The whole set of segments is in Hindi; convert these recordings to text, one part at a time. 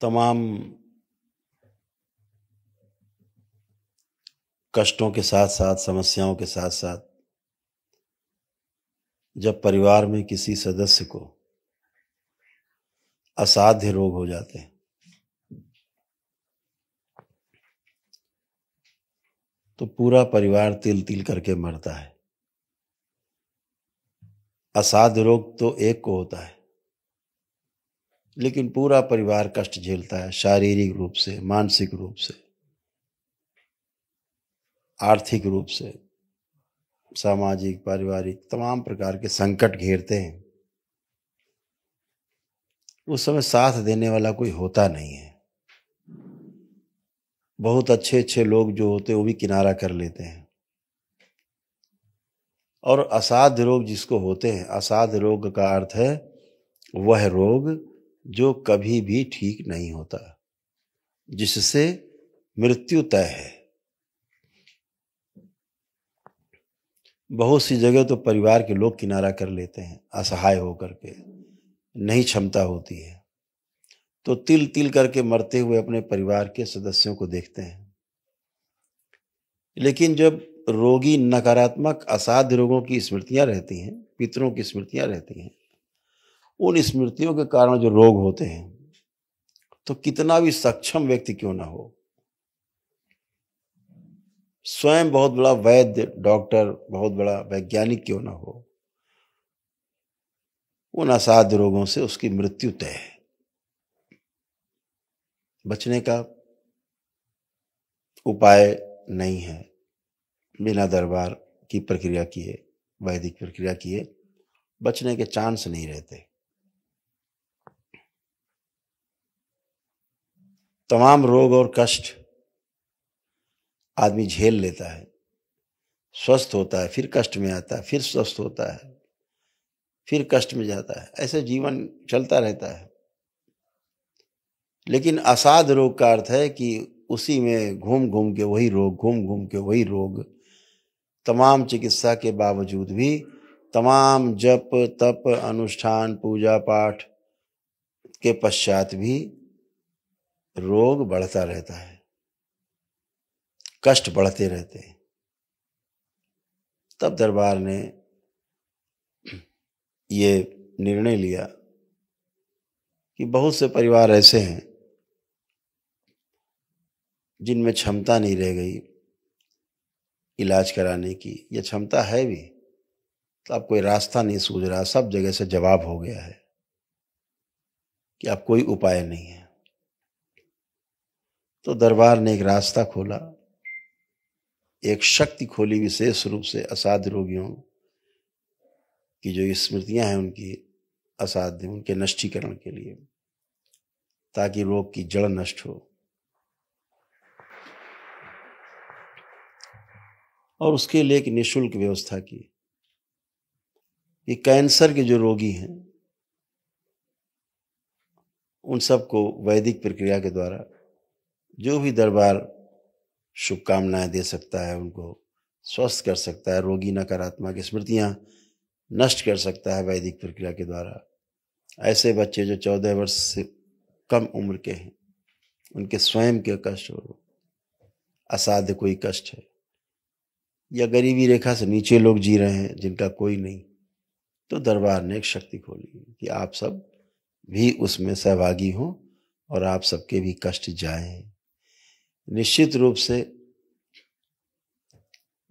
तमाम कष्टों के साथ साथ, समस्याओं के साथ साथ जब परिवार में किसी सदस्य को असाध्य रोग हो जाते हैं तो पूरा परिवार तिल तिल करके मरता है। असाध्य रोग तो एक को होता है, लेकिन पूरा परिवार कष्ट झेलता है, शारीरिक रूप से, मानसिक रूप से, आर्थिक रूप से, सामाजिक, पारिवारिक, तमाम प्रकार के संकट घेरते हैं। उस समय साथ देने वाला कोई होता नहीं है। बहुत अच्छे अच्छे लोग जो होते हैं वो भी किनारा कर लेते हैं। और असाध्य रोग जिसको होते हैं, असाध्य रोग का अर्थ है वह रोग जो कभी भी ठीक नहीं होता, जिससे मृत्यु तय है। बहुत सी जगह तो परिवार के लोग किनारा कर लेते हैं असहाय होकर के, नहीं क्षमता होती है तो तिल तिल करके मरते हुए अपने परिवार के सदस्यों को देखते हैं। लेकिन जब रोगी नकारात्मक असाध्य रोगों की स्मृतियां रहती हैं, पितरों की स्मृतियां रहती हैं, उन स्मृतियों के कारण जो रोग होते हैं, तो कितना भी सक्षम व्यक्ति क्यों ना हो, स्वयं बहुत बड़ा वैद्य, डॉक्टर, बहुत बड़ा वैज्ञानिक क्यों ना हो, उन असाध्य रोगों से उसकी मृत्यु तय है। बचने का उपाय नहीं है। बिना दरबार की प्रक्रिया किए, वैदिक प्रक्रिया किए बचने के चांस नहीं रहते। तमाम रोग और कष्ट आदमी झेल लेता है, स्वस्थ होता है, फिर कष्ट में आता है, फिर स्वस्थ होता है, फिर कष्ट में जाता है, ऐसे जीवन चलता रहता है। लेकिन असाध्य रोग का अर्थ है कि उसी में घूम घूम के वही रोग, घूम घूम के वही रोग, तमाम चिकित्सा के बावजूद भी, तमाम जप तप अनुष्ठान पूजा पाठ के पश्चात भी रोग बढ़ता रहता है, कष्ट बढ़ते रहते हैं। तब दरबार ने ये निर्णय लिया कि बहुत से परिवार ऐसे हैं जिनमें क्षमता नहीं रह गई इलाज कराने की, या क्षमता है भी तो अब कोई रास्ता नहीं सूझ रहा, सब जगह से जवाब हो गया है कि अब कोई उपाय नहीं है। तो दरबार ने एक रास्ता खोला, एक शक्ति खोली विशेष रूप से असाध्य रोगियों की जो स्मृतियां हैं उनकी असाध्य, उनके नष्टीकरण के लिए, ताकि रोग की जड़ नष्ट हो। और उसके लिए एक निःशुल्क व्यवस्था की कि कैंसर के जो रोगी हैं उन सबको वैदिक प्रक्रिया के द्वारा जो भी दरबार शुभकामनाएं दे सकता है, उनको स्वस्थ कर सकता है, रोगी नकारात्मक स्मृतियां नष्ट कर सकता है वैदिक प्रक्रिया के द्वारा। ऐसे बच्चे जो 14 वर्ष से कम उम्र के हैं, उनके स्वयं के कष्ट हो, असाध्य कोई कष्ट है, या गरीबी रेखा से नीचे लोग जी रहे हैं जिनका कोई नहीं, तो दरबार ने एक शक्ति खोली कि आप सब भी उसमें सहभागी हों और आप सबके भी कष्ट जाएं। निश्चित रूप से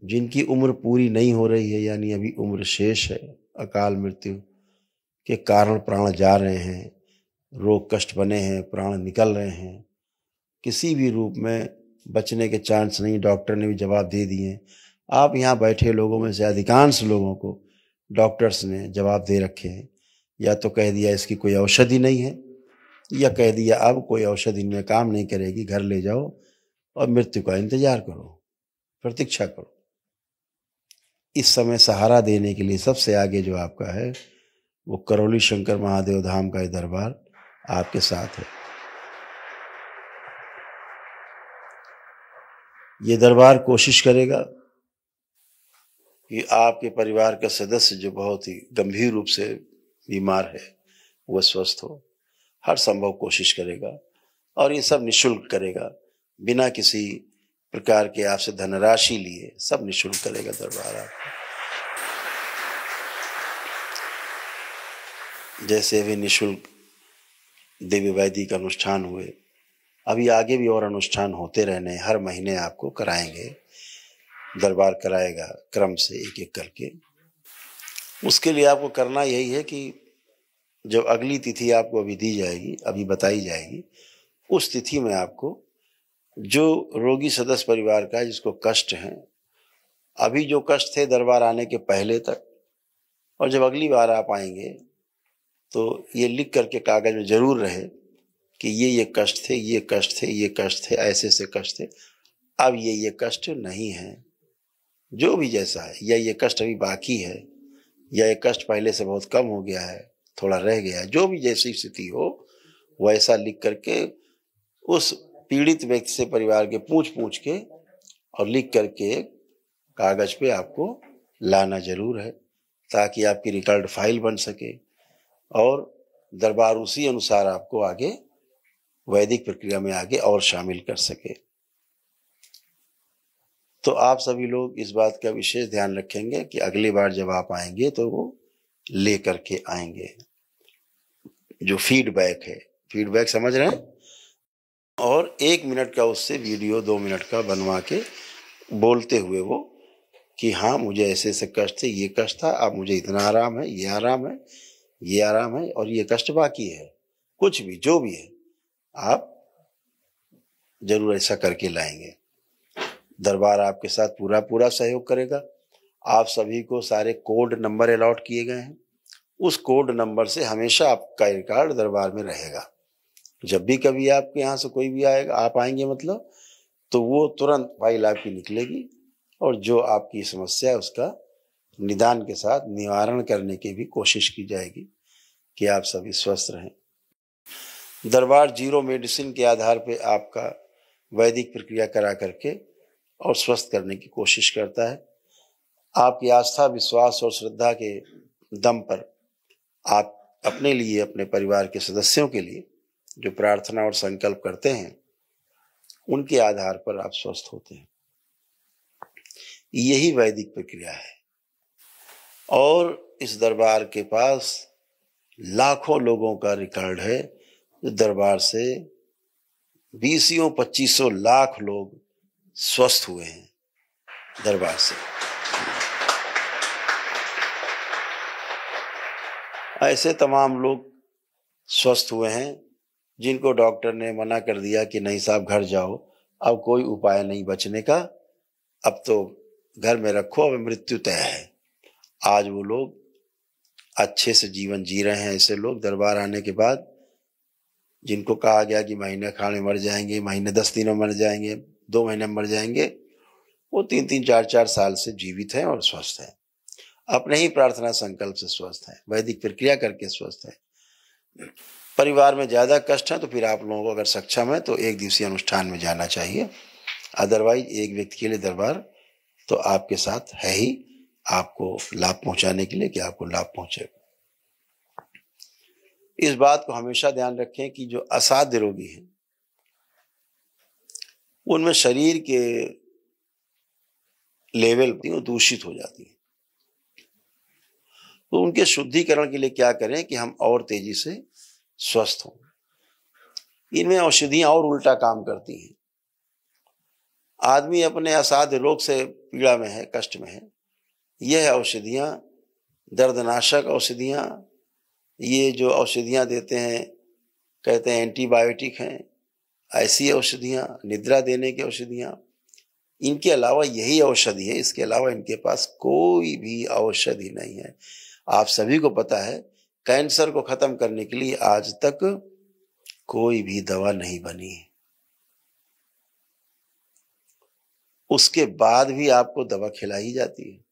जिनकी उम्र पूरी नहीं हो रही है, यानी अभी उम्र शेष है, अकाल मृत्यु के कारण प्राण जा रहे हैं, रोग कष्ट बने हैं, प्राण निकल रहे हैं, किसी भी रूप में बचने के चांस नहीं, डॉक्टर ने भी जवाब दे दिए। आप यहाँ बैठे लोगों में से अधिकांश लोगों को डॉक्टर्स ने जवाब दे रखे हैं, या तो कह दिया इसकी कोई औषधि नहीं है, या कह दिया अब कोई औषधि इनमें काम नहीं करेगी, घर ले जाओ और मृत्यु का इंतजार करो, प्रतीक्षा करो। इस समय सहारा देने के लिए सबसे आगे जो आपका है वो करौली शंकर महादेव धाम का ये दरबार आपके साथ है। ये दरबार कोशिश करेगा कि आपके परिवार का सदस्य जो बहुत ही गंभीर रूप से बीमार है वह स्वस्थ हो, हर संभव कोशिश करेगा। और ये सब निःशुल्क करेगा, बिना किसी प्रकार के आपसे धनराशि लिए, सब निःशुल्क करेगा दरबार आपको। जैसे अभी निःशुल्क दिव्य वैदिक अनुष्ठान हुए, अभी आगे भी और अनुष्ठान होते रहने, हर महीने आपको कराएंगे, दरबार कराएगा क्रम से एक एक करके। उसके लिए आपको करना यही है कि जब अगली तिथि आपको अभी दी जाएगी, अभी बताई जाएगी, उस तिथि में आपको जो रोगी सदस्य परिवार का जिसको कष्ट है, अभी जो कष्ट थे दरबार आने के पहले तक, और जब अगली बार आप आएंगे तो ये लिख करके कागज में जरूर रहे कि ये कष्ट थे, ये कष्ट थे, ये कष्ट थे, ऐसे से कष्ट थे, अब ये कष्ट नहीं है, जो भी जैसा है, या ये कष्ट अभी बाकी है, या ये कष्ट पहले से बहुत कम हो गया है, थोड़ा रह गया है, जो भी जैसी स्थिति हो वैसा लिख करके उस पीड़ित व्यक्ति से परिवार के पूछ के और लिख करके कागज पे आपको लाना जरूर है, ताकि आपकी रिकॉर्ड फाइल बन सके और दरबार उसी अनुसार आपको आगे वैदिक प्रक्रिया में आगे और शामिल कर सके। तो आप सभी लोग इस बात का विशेष ध्यान रखेंगे कि अगली बार जब आप आएंगे तो वो ले करके आएंगे। जो फीडबैक है, फीडबैक समझ रहे हैं, और 1 मिनट का उससे वीडियो 2 मिनट का बनवा के बोलते हुए वो कि हाँ मुझे ऐसे ऐसे कष्ट थे, ये कष्ट था, अब मुझे इतना आराम है, ये आराम है, ये आराम है, और ये कष्ट बाकी है, कुछ भी जो भी है आप जरूर ऐसा करके लाएंगे। दरबार आपके साथ पूरा पूरा सहयोग करेगा। आप सभी को सारे कोड नंबर अलॉट किए गए हैं, उस कोड नंबर से हमेशा आपका रिकॉर्ड दरबार में रहेगा। जब भी कभी आपके यहाँ से कोई भी आएगा, आप आएंगे मतलब, तो वो तुरंत फाइल आपकी निकलेगी और जो आपकी समस्या है उसका निदान के साथ निवारण करने की भी कोशिश की जाएगी कि आप सभी स्वस्थ रहें। दरबार जीरो मेडिसिन के आधार पे आपका वैदिक प्रक्रिया करा करके और स्वस्थ करने की कोशिश करता है। आपकी आस्था, विश्वास और श्रद्धा के दम पर आप अपने लिए, अपने परिवार के सदस्यों के लिए जो प्रार्थना और संकल्प करते हैं, उनके आधार पर आप स्वस्थ होते हैं। यही वैदिक प्रक्रिया है। और इस दरबार के पास लाखों लोगों का रिकॉर्ड है। जो दरबार से 20-25 लाख लोग स्वस्थ हुए हैं दरबार से। ऐसे तमाम लोग स्वस्थ हुए हैं जिनको डॉक्टर ने मना कर दिया कि नहीं साहब घर जाओ, अब कोई उपाय नहीं बचने का, अब तो घर में रखो, अब मृत्यु तय है। आज वो लोग अच्छे से जीवन जी रहे हैं। ऐसे लोग दरबार आने के बाद, जिनको कहा गया कि महीने खाने में मर जाएंगे, महीने 10 दिनों में मर जाएंगे, 2 महीने में मर जाएंगे, वो 3-3, 4-4 साल से जीवित हैं और स्वस्थ हैं। अपने ही प्रार्थना संकल्प से स्वस्थ हैं, वैदिक प्रक्रिया करके स्वस्थ हैं। परिवार में ज्यादा कष्ट है तो फिर आप लोगों को अगर सक्षम है तो 1 दिवसीय अनुष्ठान में जाना चाहिए। अदरवाइज एक व्यक्ति के लिए दरबार तो आपके साथ है ही, आपको लाभ पहुंचाने के लिए कि आपको लाभ पहुंचे। इस बात को हमेशा ध्यान रखें कि जो असाध्य रोगी हैं उनमें शरीर के लेवल दूषित हो जाती है, तो उनके शुद्धिकरण के लिए क्या करें कि हम और तेजी से स्वस्थ हों। इनमें औषधियां और उल्टा काम करती हैं। आदमी अपने असाध्य रोग से पीड़ा में है, कष्ट में है, यह औषधियां, दर्दनाशक औषधियां, ये जो औषधियां देते हैं, कहते हैं एंटीबायोटिक हैं, ऐसी औषधियां, निद्रा देने की औषधियां, इनके अलावा यही औषधि है, इसके अलावा इनके पास कोई भी औषधि नहीं है। आप सभी को पता है कैंसर को खत्म करने के लिए आज तक कोई भी दवा नहीं बनी है। उसके बाद भी आपको दवा खिलाई जाती है।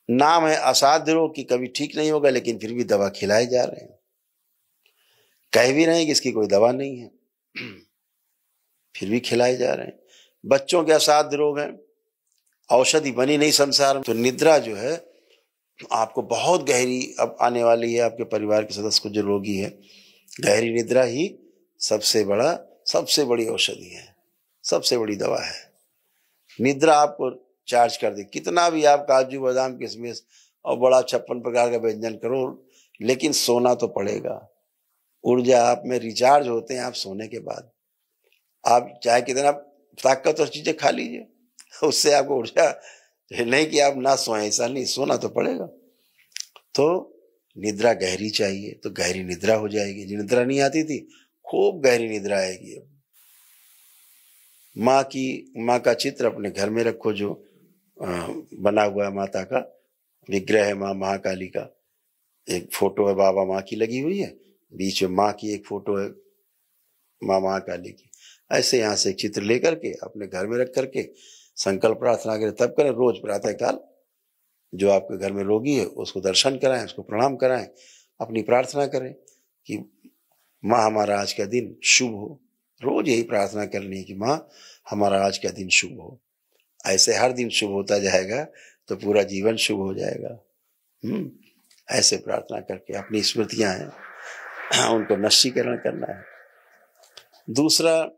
नाम है असाध्य रोग की, कभी ठीक नहीं होगा, लेकिन फिर भी दवा खिलाए जा रहे हैं। कह भी रहे हैं कि इसकी कोई दवा नहीं है, फिर भी खिलाए जा रहे हैं। बच्चों के असाध्य रोग हैं, औषधि बनी नहीं संसार में। तो निद्रा जो है आपको बहुत गहरी अब आने वाली है। आपके परिवार के सदस्य को जो रोगी है, गहरी निद्रा ही सबसे बड़ी औषधि है, सबसे बड़ी दवा है। निद्रा आपको चार्ज कर दे, कितना भी आप काजू बादाम किशमिश और बड़ा 56 प्रकार का व्यंजन करो, लेकिन सोना तो पड़ेगा। ऊर्जा आप में रिचार्ज होते हैं आप सोने के बाद। आप चाहे कितना ताकत और चीजें खा लीजिए, उससे आपको ऊर्जा नहीं कि आप ना सोएं, ऐसा नहीं, सोना तो पड़ेगा। तो निद्रा गहरी चाहिए, तो गहरी निद्रा हो जाएगी। निद्रा नहीं आती थी, खूब गहरी निद्रा आएगी। अब माँ का चित्र अपने घर में रखो, जो बना हुआ है माता का विग्रह है, माँ महाकाली का एक फोटो है, बाबा माँ की लगी हुई है, बीच में माँ की एक फोटो है, माँ महाकाली की। ऐसे यहाँ से एक चित्र लेकर के अपने घर में रख करके संकल्प प्रार्थना करें, तब करें। रोज प्रातः काल जो आपके घर में रोगी है उसको दर्शन कराएं, उसको प्रणाम कराएं, अपनी प्रार्थना करें कि माँ हमारा आज का दिन शुभ हो। रोज यही प्रार्थना करनी है कि माँ हमारा आज का दिन शुभ हो। ऐसे हर दिन शुभ होता जाएगा तो पूरा जीवन शुभ हो जाएगा। ऐसे प्रार्थना करके अपनी स्मृतियां हैं उनको नष्टीकरण करना है। दूसरा,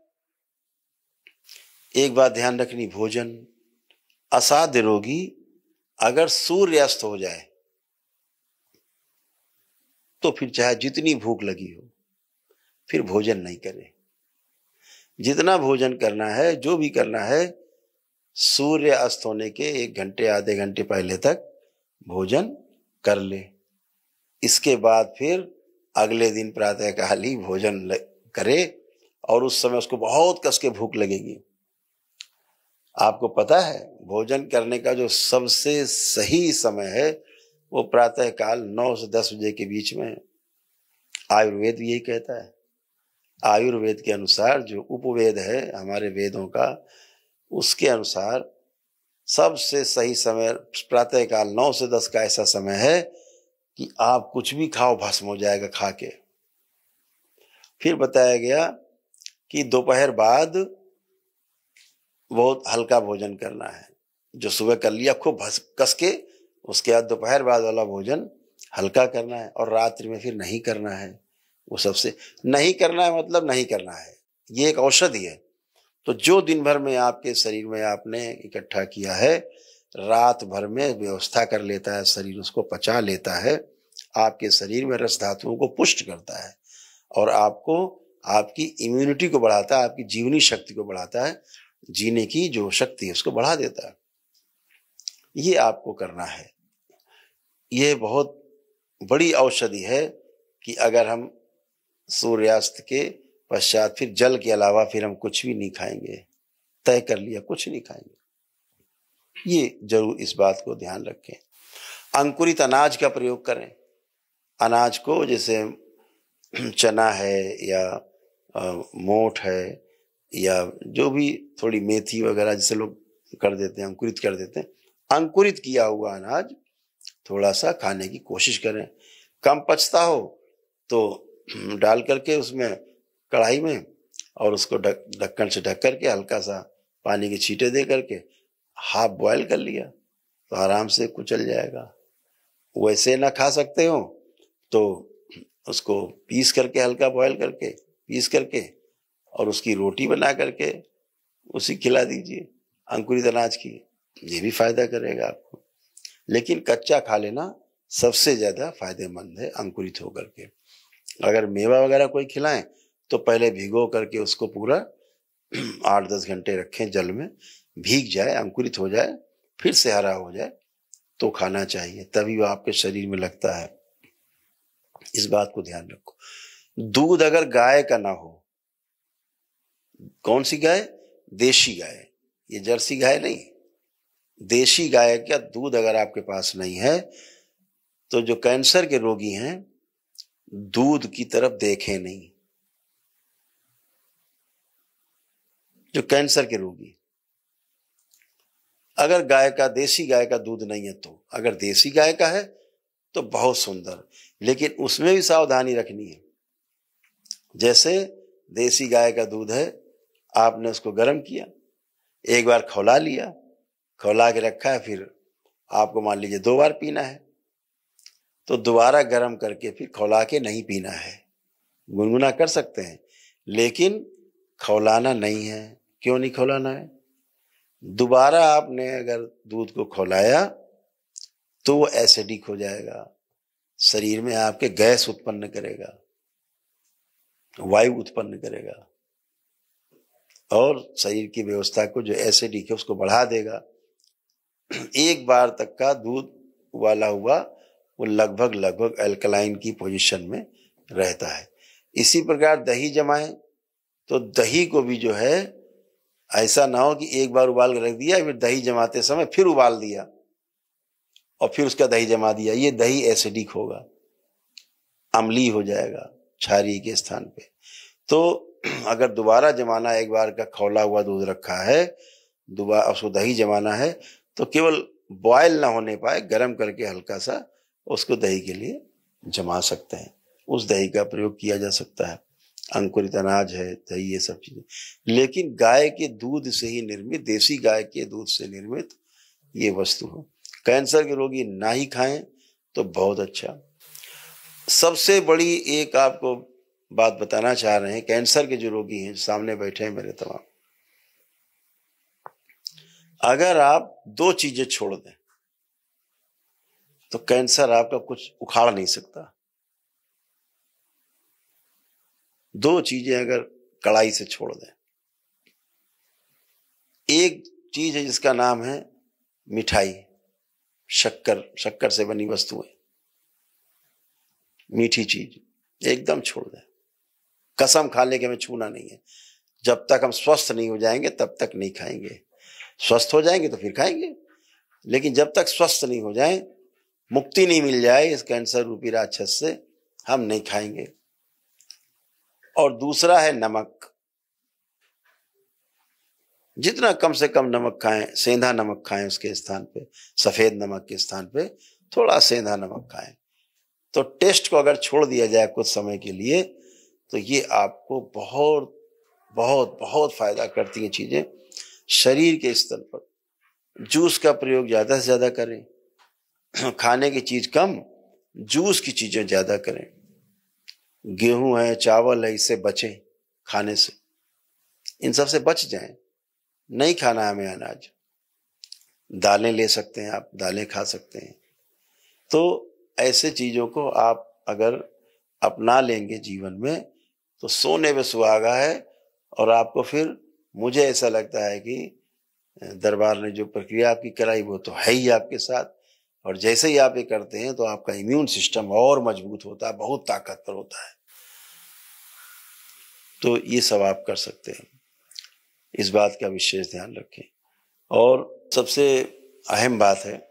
एक बात ध्यान रखनी, भोजन। असाध्य रोगी अगर सूर्यास्त हो जाए तो फिर चाहे जितनी भूख लगी हो फिर भोजन नहीं करे। जितना भोजन करना है, जो भी करना है, सूर्य अस्त होने के 1 घंटे आधे घंटे पहले तक भोजन कर ले। इसके बाद फिर अगले दिन प्रातःकाल ही भोजन करे, और उस समय उसको बहुत कस के भूख लगेगी। आपको पता है भोजन करने का जो सबसे सही समय है वो प्रातःकाल 9 से 10 बजे के बीच में। आयुर्वेद भी यही कहता है। आयुर्वेद के अनुसार जो उपवेद है हमारे वेदों का, उसके अनुसार सबसे सही समय प्रातःकाल 9 से 10 का ऐसा समय है कि आप कुछ भी खाओ भस्म हो जाएगा खा के। फिर बताया गया कि दोपहर बाद बहुत हल्का भोजन करना है। जो सुबह कर लिया खूब कस के, उसके बाद दोपहर बाद वाला भोजन हल्का करना है, और रात्रि में फिर नहीं करना है। वो सबसे नहीं करना है, मतलब नहीं करना है। ये एक औषधि है। तो जो दिन भर में आपके शरीर में आपने इकट्ठा किया है, रात भर में व्यवस्था कर लेता है शरीर, उसको पचा लेता है, आपके शरीर में रस धातुओं को पुष्ट करता है, और आपको आपकी इम्यूनिटी को बढ़ाता है, आपकी जीवनी शक्ति को बढ़ाता है, जीने की जो शक्ति है उसको बढ़ा देता है। ये आपको करना है। ये बहुत बड़ी औषधि है कि अगर हम सूर्यास्त के पश्चात फिर जल के अलावा फिर हम कुछ भी नहीं खाएंगे, तय कर लिया कुछ नहीं खाएंगे। ये जरूर इस बात को ध्यान रखें। अंकुरित अनाज का प्रयोग करें। अनाज को जैसे चना है या मोठ है या जो भी थोड़ी मेथी वगैरह जिसे लोग कर देते हैं, अंकुरित कर देते हैं, अंकुरित किया हुआ अनाज थोड़ा सा खाने की कोशिश करें। कम पचता हो तो डाल करके उसमें कढ़ाई में, और उसको ढक्कन से ढक करके हल्का सा पानी के छींटे दे करके हाफ बॉयल कर लिया तो आराम से कुचल जाएगा। वैसे ना खा सकते हो तो उसको पीस करके, हल्का बॉयल करके पीस करके, और उसकी रोटी बना करके उसी खिला दीजिए अंकुरित अनाज की। ये भी फायदा करेगा आपको। लेकिन कच्चा खा लेना सबसे ज्यादा फायदेमंद है अंकुरित होकर के। अगर मेवा वगैरह कोई खिलाएं तो पहले भिगो करके उसको पूरा 8-10 घंटे रखें, जल में भीग जाए, अंकुरित हो जाए, फिर से हरा हो जाए तो खाना चाहिए, तभी वो आपके शरीर में लगता है। इस बात को ध्यान रखो। दूध अगर गाय का ना हो, कौन सी गाय? देशी गाय, ये जर्सी गाय नहीं, देशी गाय का दूध अगर आपके पास नहीं है तो जो कैंसर के रोगी हैं दूध की तरफ देखें नहीं। जो कैंसर के रोगी, अगर गाय का, देसी गाय का दूध नहीं है तो, अगर देसी गाय का है तो बहुत सुंदर, लेकिन उसमें भी सावधानी रखनी है। जैसे देसी गाय का दूध है, आपने उसको गर्म किया, एक बार खौला लिया, खौला के रखा है, फिर आपको मान लीजिए 2 बार पीना है तो दोबारा गर्म करके फिर खौला के नहीं पीना है। गुनगुना कर सकते हैं लेकिन खौलाना नहीं है। क्यों नहीं खौलाना है? दोबारा आपने अगर दूध को खौलाया तो वो एसिडिक हो जाएगा, शरीर में आपके गैस उत्पन्न करेगा, वायु उत्पन्न करेगा और शरीर की व्यवस्था को जो एसिडिक है उसको बढ़ा देगा। एक बार तक का दूध उबाला हुआ वो लगभग लगभग अल्कलाइन की पोजीशन में रहता है। इसी प्रकार दही जमाएं तो दही को भी जो है ऐसा ना हो कि एक बार उबाल कर रख दिया फिर दही जमाते समय फिर उबाल दिया और फिर उसका दही जमा दिया, ये दही एसिडिक होगा, अम्लीय हो जाएगा क्षारीय के स्थान पे। तो अगर दोबारा जमाना, एक बार का खौला हुआ दूध रखा है, दोबारा उसको दही जमाना है तो केवल बॉयल ना होने पाए, गर्म करके हल्का सा उसको दही के लिए जमा सकते हैं। उस दही का प्रयोग किया जा सकता है। अंकुरित अनाज है दही, ये सब चीजें, लेकिन गाय के दूध से ही निर्मित, देसी गाय के दूध से निर्मित ये वस्तु हो। कैंसर के रोगी ना ही खाएं तो बहुत अच्छा। सबसे बड़ी एक आपको बात बताना चाह रहे हैं, कैंसर के जो रोगी हैं सामने बैठे हैं मेरे तमाम, अगर आप 2 चीजें छोड़ दें तो कैंसर आपका कुछ उखाड़ नहीं सकता। 2 चीजें अगर कड़ाई से छोड़ दें, एक चीज है जिसका नाम है मिठाई, शक्कर से बनी वस्तुएं, मीठी चीज एकदम छोड़ दें। कसम खा ले कि हमें छूना नहीं है। जब तक हम स्वस्थ नहीं हो जाएंगे तब तक नहीं खाएंगे, स्वस्थ हो जाएंगे तो फिर खाएंगे, लेकिन जब तक स्वस्थ नहीं हो जाए, मुक्ति नहीं मिल जाए इस कैंसर रूपी राक्षस से, हम नहीं खाएंगे। और दूसरा है नमक। जितना कम से कम नमक खाएं, सेंधा नमक खाएं, उसके स्थान पे सफेद नमक के स्थान पे थोड़ा सेंधा नमक खाएं। तो टेस्ट को अगर छोड़ दिया जाए कुछ समय के लिए तो ये आपको बहुत बहुत बहुत फायदा करती हैं चीजें। शरीर के स्तर पर जूस का प्रयोग ज्यादा से ज्यादा करें, खाने की चीज कम, जूस की चीजें ज्यादा करें। गेहूं है, चावल है, इससे बचें खाने से, इन सब से बच जाएं। नहीं खाना हमें अनाज। दालें ले सकते हैं आप, दालें खा सकते हैं। तो ऐसे चीजों को आप अगर अपना लेंगे जीवन में तो सोने पे सुहागा है। और आपको फिर, मुझे ऐसा लगता है कि दरबार ने जो प्रक्रिया आपकी कराई वो तो है ही आपके साथ, और जैसे ही आप ये करते हैं तो आपका इम्यून सिस्टम और मजबूत होता है, बहुत ताकतवर होता है। तो ये सब आप कर सकते हैं, इस बात का विशेष ध्यान रखें। और सबसे अहम बात है,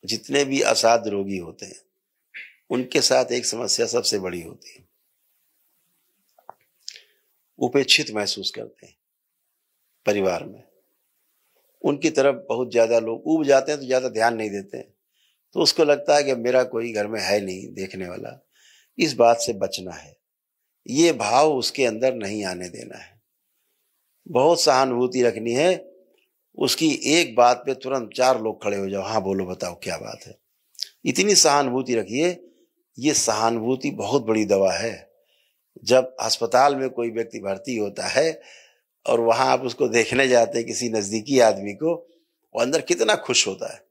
जितने भी असाध्य रोगी होते हैं उनके साथ एक समस्या सबसे बड़ी होती है, उपेक्षित महसूस करते हैं परिवार में। उनकी तरफ बहुत ज्यादा लोग उब जाते हैं तो ज्यादा ध्यान नहीं देते हैं, तो उसको लगता है कि मेरा कोई घर में है नहीं देखने वाला। इस बात से बचना है, ये भाव उसके अंदर नहीं आने देना है। बहुत सहानुभूति रखनी है, उसकी एक बात पे तुरंत 4 लोग खड़े हो जाओ, हाँ बोलो बताओ क्या बात है, इतनी सहानुभूति रखिए। ये सहानुभूति बहुत बड़ी दवा है। जब अस्पताल में कोई व्यक्ति भर्ती होता है और वहां आप उसको देखने जाते हैं किसी नजदीकी आदमी को, वो अंदर कितना खुश होता है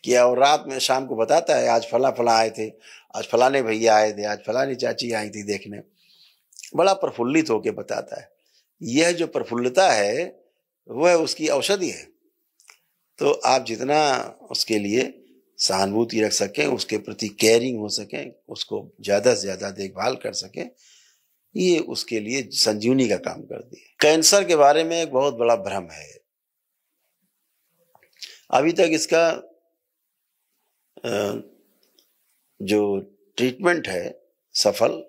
क्या, और रात में शाम को बताता है आज फला फला आए थे, आज फलाने भैया आए थे, आज फलानी चाची आई थी देखने, बड़ा प्रफुल्लित होकर बताता है। यह जो प्रफुल्लता है वह उसकी औषधि है। तो आप जितना उसके लिए सहानुभूति रख सकें, उसके प्रति केयरिंग हो सकें, उसको ज्यादा से ज्यादा देखभाल कर सकें, ये उसके लिए संजीवनी का काम करती है। कैंसर के बारे में एक बहुत बड़ा भ्रम है। अभी तक इसका जो ट्रीटमेंट है सफल,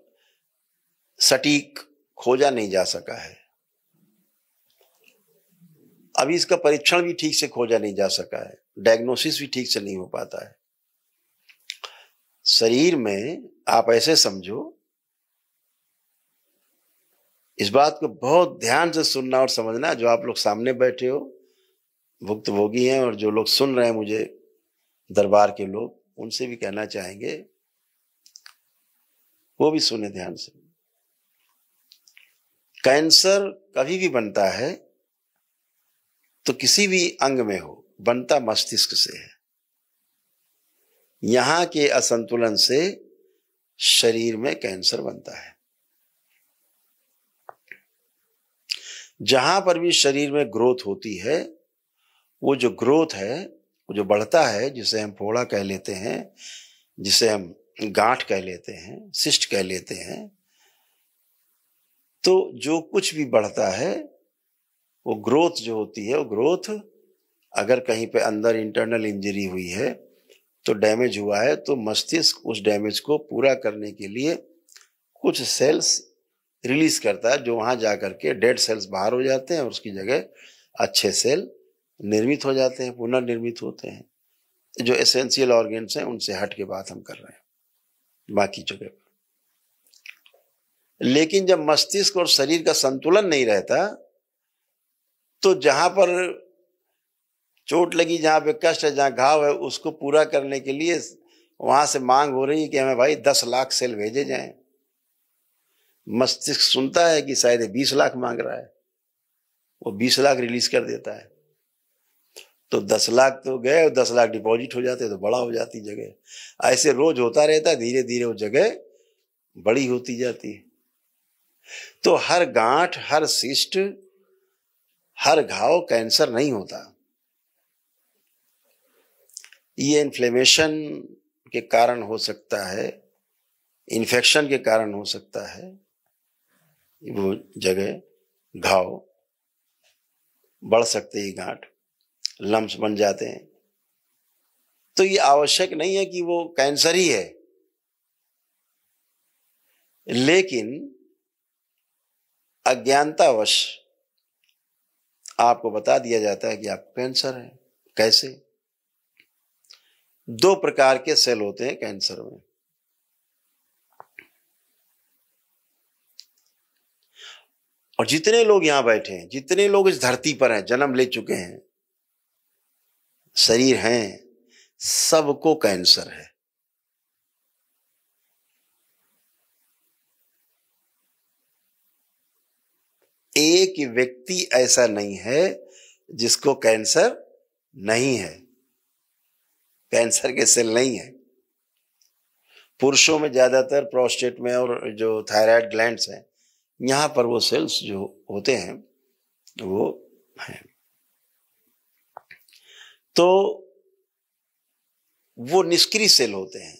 सटीक खोजा नहीं जा सका है। अभी इसका परीक्षण भी ठीक से खोजा नहीं जा सका है, डायग्नोसिस भी ठीक से नहीं हो पाता है। शरीर में आप ऐसे समझो, इस बात को बहुत ध्यान से सुनना और समझना, जो आप लोग सामने बैठे हो भुक्तभोगी हैं, और जो लोग सुन रहे हैं मुझे दरबार के लोग, उनसे भी कहना चाहेंगे वो भी सुने ध्यान से। कैंसर कभी भी बनता है तो किसी भी अंग में हो, बनता मस्तिष्क से है। यहां के असंतुलन से शरीर में कैंसर बनता है। जहां पर भी शरीर में ग्रोथ होती है, वो जो ग्रोथ है, वो जो बढ़ता है, जिसे हम फोड़ा कह लेते हैं, जिसे हम गांठ कह लेते हैं, सिस्ट कह लेते हैं, तो जो कुछ भी बढ़ता है, वो ग्रोथ जो होती है, वो ग्रोथ अगर कहीं पे अंदर इंटरनल इंजरी हुई है, तो डैमेज हुआ है, तो मस्तिष्क उस डैमेज को पूरा करने के लिए कुछ सेल्स रिलीज करता है, जो वहां जाकर के डेड सेल्स बाहर हो जाते हैं और उसकी जगह अच्छे सेल निर्मित हो जाते हैं, पुनर्निर्मित होते हैं। जो एसेंशियल ऑर्गन्स हैं उनसे हट के बात हम कर रहे हैं बाकी जगह पर। लेकिन जब मस्तिष्क और शरीर का संतुलन नहीं रहता, तो जहां पर चोट लगी, जहां पे कष्ट है, जहां घाव है, उसको पूरा करने के लिए वहां से मांग हो रही है कि हमें भाई 10 लाख सेल भेजे जाएं। मस्तिष्क सुनता है कि शायद 20 लाख मांग रहा है, वो 20 लाख रिलीज कर देता है, तो 10 लाख तो गए और 10 लाख डिपॉजिट हो जाते, तो बड़ा हो जाती जगह। ऐसे रोज होता रहता है, धीरे धीरे वो जगह बड़ी होती जाती है। तो हर गांठ, हर सिस्ट, हर घाव कैंसर नहीं होता। ये इन्फ्लेमेशन के कारण हो सकता है, इन्फेक्शन के कारण हो सकता है, वो जगह घाव बढ़ सकते हैं, गांठ लम्स बन जाते हैं। तो ये आवश्यक नहीं है कि वो कैंसर ही है, लेकिन अज्ञानतावश आपको बता दिया जाता है कि आपको कैंसर है। कैसे? 2 प्रकार के सेल होते हैं कैंसर में। और जितने लोग यहां बैठे हैं, जितने लोग इस धरती पर हैं, जन्म ले चुके हैं, शरीर हैं, सबको कैंसर है। एक व्यक्ति ऐसा नहीं है जिसको कैंसर नहीं है, कैंसर के सेल नहीं है। पुरुषों में ज्यादातर प्रोस्टेट में और जो थायराइड ग्लैंड्स हैं, यहां पर वो सेल्स जो होते हैं वो हैं। तो वो निष्क्रिय सेल होते हैं,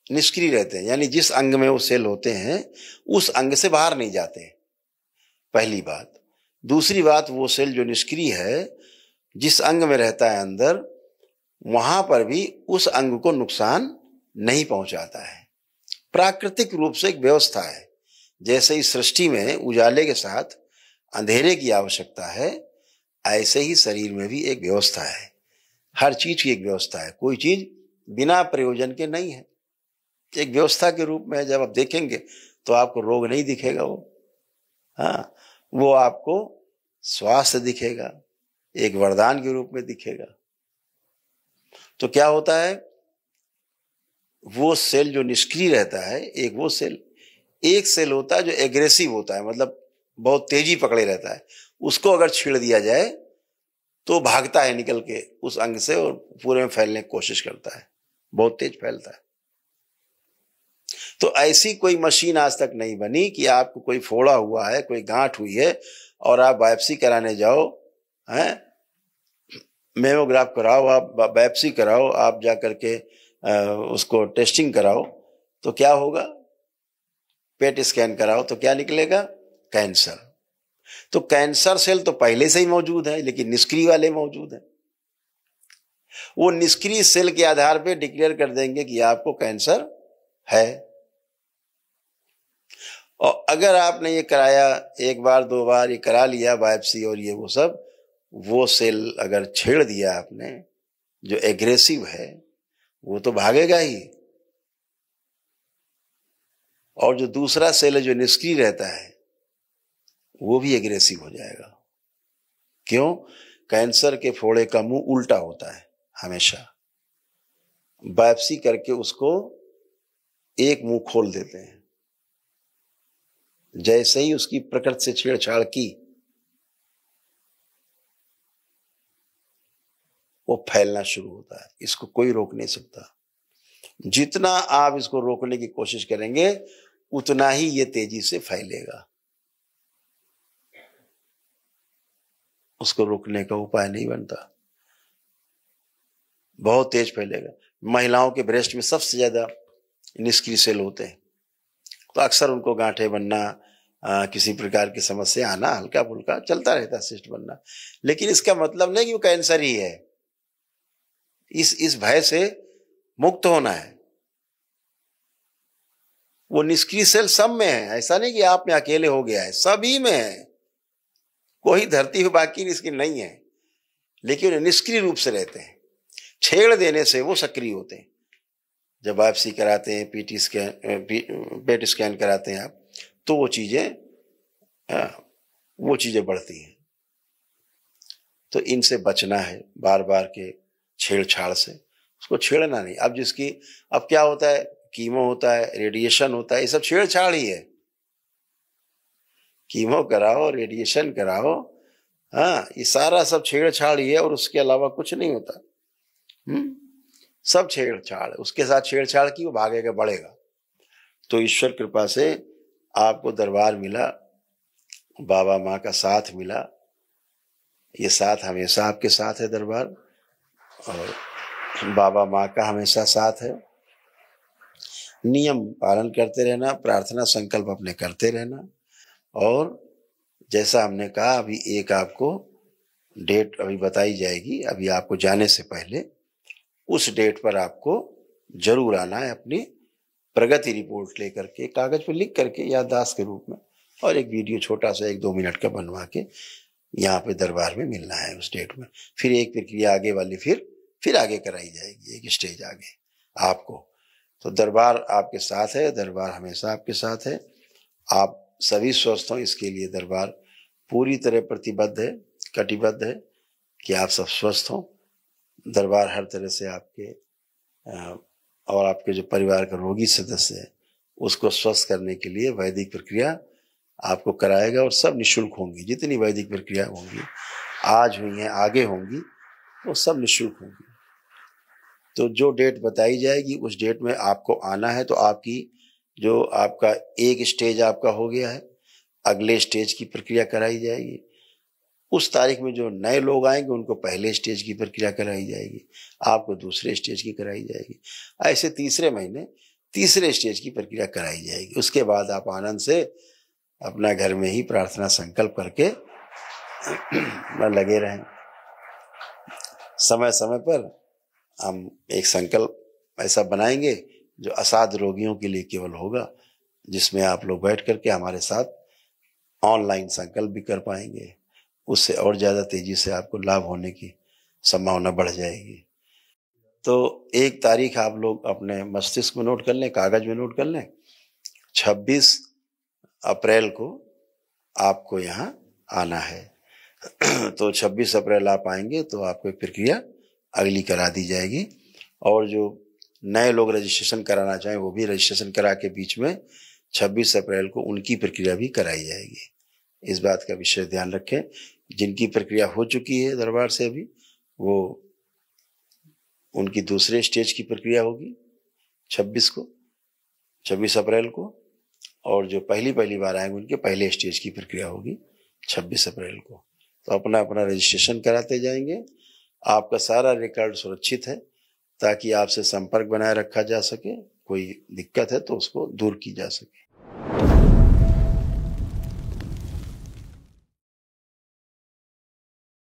निष्क्रिय रहते हैं, यानी जिस अंग में वो सेल होते हैं उस अंग से बाहर नहीं जाते, पहली बात। दूसरी बात, वो सेल जो निष्क्रिय है, जिस अंग में रहता है अंदर, वहां पर भी उस अंग को नुकसान नहीं पहुंचाता है। प्राकृतिक रूप से एक व्यवस्था है। जैसे इस सृष्टि में उजाले के साथ अंधेरे की आवश्यकता है, ऐसे ही शरीर में भी एक व्यवस्था है। हर चीज की एक व्यवस्था है, कोई चीज बिना प्रयोजन के नहीं है, एक व्यवस्था के रूप में। जब आप देखेंगे तो आपको रोग नहीं दिखेगा, वो आपको स्वास्थ्य दिखेगा, एक वरदान के रूप में दिखेगा। तो क्या होता है, वो सेल जो निष्क्रिय रहता है, एक सेल होता है जो एग्रेसिव होता है, मतलब बहुत तेजी पकड़े रहता है। उसको अगर छेड़ दिया जाए तो भागता है निकल के उस अंग से और पूरे में फैलने की कोशिश करता है, बहुत तेज फैलता है। तो ऐसी कोई मशीन आज तक नहीं बनी कि आपको कोई फोड़ा हुआ है, कोई गांठ हुई है और आप बायोप्सी कराने जाओ, मेमोग्राफ कराओ, आप बायोप्सी कराओ, आप जा करके उसको टेस्टिंग कराओ, तो क्या होगा, पेट स्कैन कराओ तो क्या निकलेगा, कैंसर। तो कैंसर सेल तो पहले से ही मौजूद है, लेकिन निष्क्रिय वाले मौजूद हैं। वो निष्क्रिय सेल के आधार पे डिक्लेयर कर देंगे कि आपको कैंसर है। और अगर आपने ये कराया, 1 बार 2 बार ये करा लिया बायोप्सी और ये वो सब, वो सेल अगर छेड़ दिया आपने जो एग्रेसिव है, वो तो भागेगा ही। और जो दूसरा सेल है जो निष्क्रिय रहता है, वो भी एग्रेसिव हो जाएगा। क्यों? कैंसर के फोड़े का मुंह उल्टा होता है हमेशा। बायोप्सी करके उसको एक मुंह खोल देते हैं, जैसे ही उसकी प्रकृति से छेड़छाड़ की, वो फैलना शुरू होता है। इसको कोई रोक नहीं सकता। जितना आप इसको रोकने की कोशिश करेंगे, उतना ही ये तेजी से फैलेगा। उसको रोकने का उपाय नहीं बनता, बहुत तेज फैलेगा। महिलाओं के ब्रेस्ट में सबसे ज्यादा निष्क्रिय सेल होते हैं, तो अक्सर उनको गांठें बनना, किसी प्रकार की समस्या आना हल्का फुल्का चलता रहता है, सिस्ट बनना। लेकिन इसका मतलब नहीं कि वो कैंसर ही है। इस भय से मुक्त होना है। वो निष्क्रिय सेल सब में है, ऐसा नहीं कि आप में अकेले हो गया है, सभी में है। कोई धरती पे बाकी निष्क्रिय नहीं है, लेकिन निष्क्रिय रूप से रहते हैं। छेड़ देने से वो सक्रिय होते हैं। जब बायोप्सी कराते हैं, पीटी स्कैन, पेट स्कैन कराते हैं आप, तो वो चीजें बढ़ती हैं। तो इनसे बचना है, बार बार के छेड़छाड़ से। उसको छेड़ना नहीं। अब क्या होता है, कीमो होता है, रेडिएशन होता है, ये सब छेड़छाड़ ही है। कीमो कराओ, रेडिएशन कराओ, हाँ, ये सारा सब छेड़छाड़ ही है, और उसके अलावा कुछ नहीं होता। सब छेड़छाड़। उसके साथ छेड़छाड़ की, वो भागेगा, बढ़ेगा। तो ईश्वर कृपा से आपको दरबार मिला, बाबा माँ का साथ मिला। ये साथ हमेशा आपके साथ है दरबार, और बाबा माँ का हमेशा साथ है। नियम पालन करते रहना, प्रार्थना संकल्प अपने करते रहना। और जैसा हमने कहा, अभी एक आपको डेट अभी बताई जाएगी, अभी आपको जाने से पहले उस डेट पर आपको जरूर आना है, अपनी प्रगति रिपोर्ट लेकर के, कागज पर लिख करके याददाश्त के रूप में, और एक वीडियो छोटा सा 1-2 मिनट का बनवा के यहाँ पे दरबार में मिलना है उस डेट में। फिर एक प्रक्रिया आगे वाली फिर आगे कराई जाएगी, एक स्टेज आगे आपको। तो दरबार आपके साथ है, दरबार हमेशा आपके साथ है। आप सभी स्वस्थ हों, इसके लिए दरबार पूरी तरह प्रतिबद्ध है, कटिबद्ध है कि आप सब स्वस्थ हों। दरबार हर तरह से आपके और आपके जो परिवार का रोगी सदस्य है, उसको स्वस्थ करने के लिए वैदिक प्रक्रिया आपको कराएगा, और सब निःशुल्क होंगी। जितनी वैदिक प्रक्रिया होंगी, आज हुई हैं, आगे होंगी, वो सब निःशुल्क होंगी। तो जो डेट बताई जाएगी, उस डेट में आपको आना है। तो आपकी जो आपका एक स्टेज आपका हो गया है, अगले स्टेज की प्रक्रिया कराई जाएगी। उस तारीख में जो नए लोग आएंगे, उनको पहले स्टेज की प्रक्रिया कराई जाएगी, आपको दूसरे स्टेज की कराई जाएगी। ऐसे तीसरे महीने तीसरे स्टेज की प्रक्रिया कराई जाएगी। उसके बाद आप आनंद से अपना घर में ही प्रार्थना संकल्प करके लगे रहें। समय समय पर हम एक संकल्प ऐसा बनाएंगे जो असाध्य रोगियों के लिए केवल होगा, जिसमें आप लोग बैठ करके हमारे साथ ऑनलाइन संकल्प भी कर पाएंगे। उससे और ज्यादा तेजी से आपको लाभ होने की संभावना बढ़ जाएगी। तो एक तारीख आप लोग अपने मस्तिष्क में नोट कर लें, कागज में नोट कर लें। 26 अप्रैल को आपको यहाँ आना है। तो 26 अप्रैल आप आएंगे तो आपको एक प्रक्रिया अगली करा दी जाएगी, और जो नए लोग रजिस्ट्रेशन कराना चाहें, वो भी रजिस्ट्रेशन करा के बीच में 26 अप्रैल को उनकी प्रक्रिया भी कराई जाएगी। इस बात का विशेष ध्यान रखें। जिनकी प्रक्रिया हो चुकी है दरबार से अभी, वो उनकी दूसरे स्टेज की प्रक्रिया होगी 26 अप्रैल को, और जो पहली बार आएंगे, उनके पहले स्टेज की प्रक्रिया होगी 26 अप्रैल को। तो अपना अपना रजिस्ट्रेशन कराते जाएंगे। आपका सारा रिकॉर्ड सुरक्षित है, ताकि आपसे संपर्क बनाए रखा जा सके। कोई दिक्कत है तो उसको दूर की जा सके।